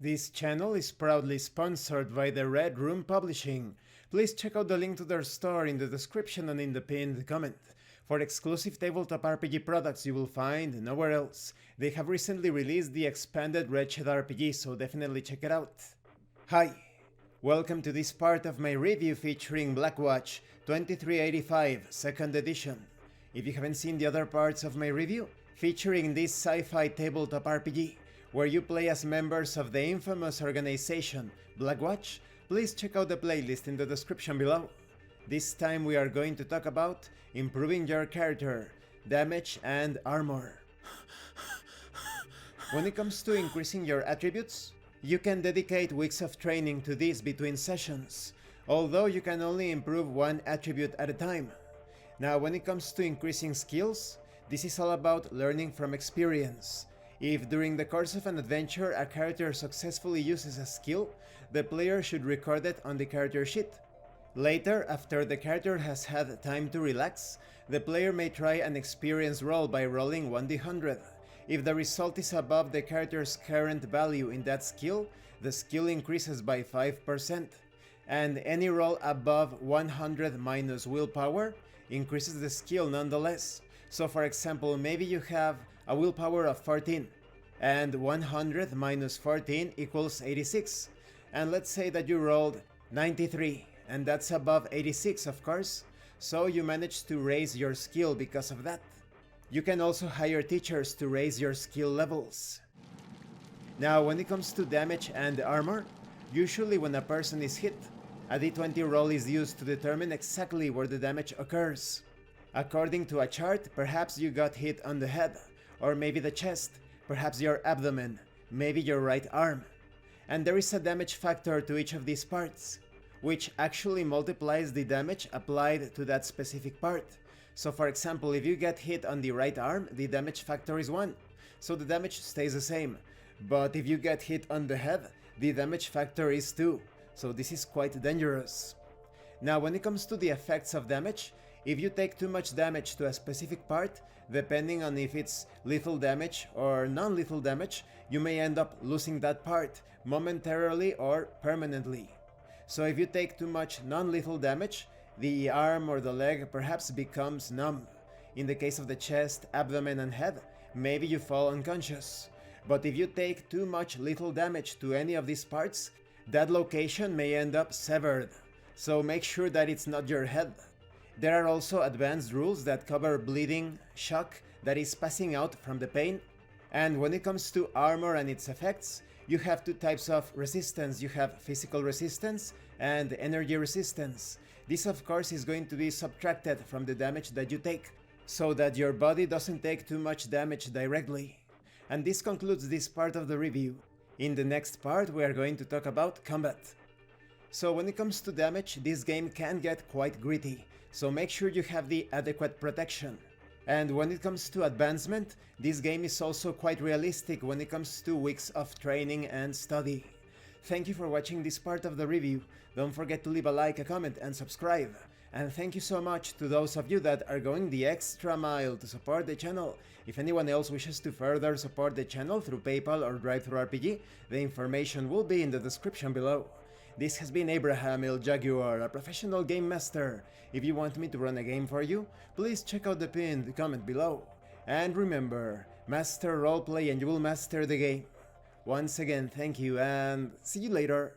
This channel is proudly sponsored by the Red Room Publishing. Please check out the link to their store in the description and in the pinned comment. For exclusive tabletop RPG products you will find nowhere else. They have recently released the expanded Wretched RPG, so definitely check it out. Hi! Welcome to this part of my review featuring Blackwatch 2385 2nd edition. If you haven't seen the other parts of my review, featuring this sci-fi tabletop RPG, where you play as members of the infamous organization Blackwatch, please check out the playlist in the description below. This time we are going to talk about improving your character, damage and armor. When it comes to increasing your attributes, you can dedicate weeks of training to this between sessions, although you can only improve one attribute at a time. Now when it comes to increasing skills, this is all about learning from experience. If during the course of an adventure a character successfully uses a skill, the player should record it on the character sheet. Later, after the character has had time to relax, the player may try an experience roll by rolling 1d100. If the result is above the character's current value in that skill, the skill increases by 5%, and any roll above 100 minus willpower increases the skill nonetheless. So for example, maybe you have a willpower of 14, and 100 minus 14 equals 86, and let's say that you rolled 93, and that's above 86 of course, so you managed to raise your skill because of that. You can also hire teachers to raise your skill levels. Now when it comes to damage and armor, usually when a person is hit, a d20 roll is used to determine exactly where the damage occurs. According to a chart, perhaps you got hit on the head, or maybe the chest, perhaps your abdomen, maybe your right arm. And there is a damage factor to each of these parts, which actually multiplies the damage applied to that specific part. So for example, if you get hit on the right arm, the damage factor is 1, so the damage stays the same. But if you get hit on the head, the damage factor is 2, so this is quite dangerous. Now when it comes to the effects of damage, if you take too much damage to a specific part, depending on if it's lethal damage or non-lethal damage, you may end up losing that part momentarily or permanently. So if you take too much non-lethal damage, the arm or the leg perhaps becomes numb. In the case of the chest, abdomen and head, maybe you fall unconscious. But if you take too much lethal damage to any of these parts, that location may end up severed. So make sure that it's not your head. There are also advanced rules that cover bleeding, shock, that is passing out from the pain. And when it comes to armor and its effects, you have two types of resistance. You have physical resistance and energy resistance. This of course is going to be subtracted from the damage that you take, so that your body doesn't take too much damage directly. And this concludes this part of the review. In the next part we are going to talk about combat. So when it comes to damage, this game can get quite gritty, so make sure you have the adequate protection. And when it comes to advancement, this game is also quite realistic when it comes to weeks of training and study. Thank you for watching this part of the review. Don't forget to leave a like, a comment and subscribe. And thank you so much to those of you that are going the extra mile to support the channel. If anyone else wishes to further support the channel through PayPal or DriveThruRPG, the information will be in the description below. This has been Abraham El Jaguar, a professional game master. If you want me to run a game for you, please check out the pinned comment below. And remember, master roleplay and you will master the game. Once again, thank you and see you later.